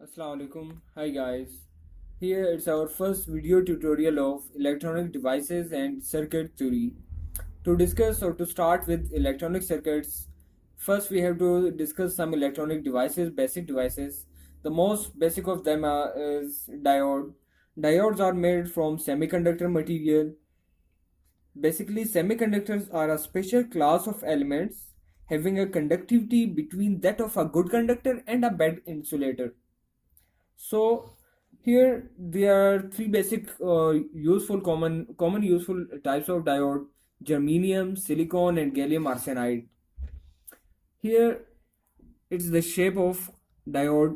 Assalamualaikum. Hi guys. Here it's our first video tutorial of electronic devices and circuit theory. To discuss or to start with electronic circuits, first we have to discuss some electronic devices, basic devices. The most basic of them is diode. Diodes are made from semiconductor material. Basically, semiconductors are a special class of elements having a conductivity between that of a good conductor and a bad insulator. So here there are three basic useful common useful types of diode: germanium, silicon, and gallium arsenide. Here it's the shape of diode.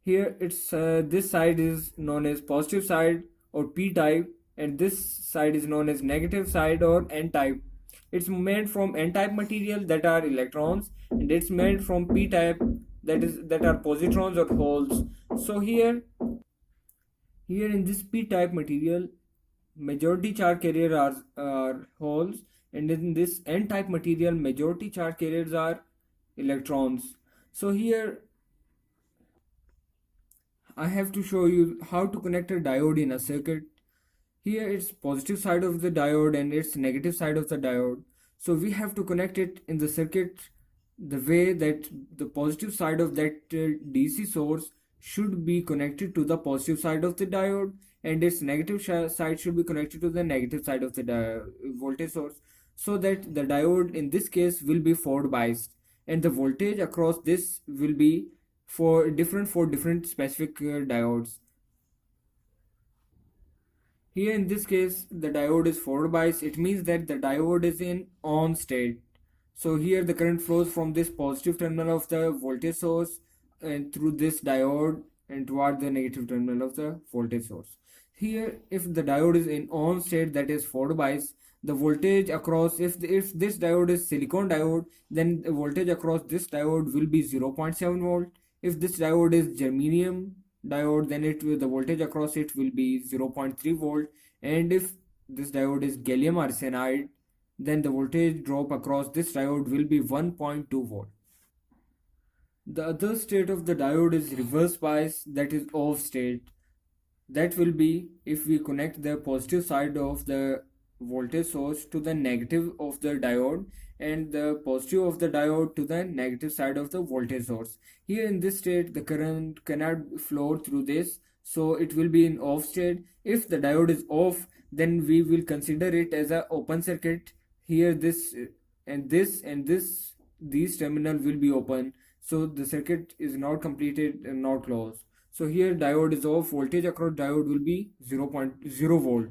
Here it's this side is known as positive side or P type, and this side is known as negative side or N type. It's made from N type material that are electrons, and it's made from P type that are positrons or holes. So here in this P type material, majority charge carrier are holes, and in this N type material, majority charge carriers are electrons. So here I have to show you how to connect a diode in a circuit. Here it's positive side of the diode and it's negative side of the diode. So we have to connect it in the circuit the way that the positive side of that DC source should be connected to the positive side of the diode, and its negative side should be connected to the negative side of the voltage source, so that the diode in this case will be forward biased, and the voltage across this will be for different specific diodes. Here in this case the diode is forward biased. It means that the diode is in on state. So here the current flows from this positive terminal of the voltage source and through this diode and toward the negative terminal of the voltage source. Here if the diode is in on state, that is forward bias, the voltage across, if this diode is silicon diode, then the voltage across this diode will be 0.7 volt. If this diode is germanium diode, then the voltage across it will be 0.3 volt, and if this diode is gallium arsenide, then the voltage drop across this diode will be 1.2 volt. The other state of the diode is reverse bias, that is off state. That will be if we connect the positive side of the voltage source to the negative of the diode and the positive of the diode to the negative side of the voltage source. Here in this state the current cannot flow through this, so it will be in off state. If the diode is off, then we will consider it as an open circuit. Here this and these terminal will be open, so the circuit is not completed and not closed. So here diode is off, voltage across diode will be 0.0 volt.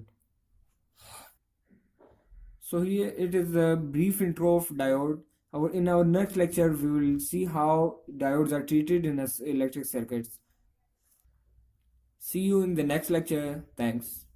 So here it is a brief intro of diode. In our next lecture we will see how diodes are treated in electric circuits. See you in the next lecture. Thanks.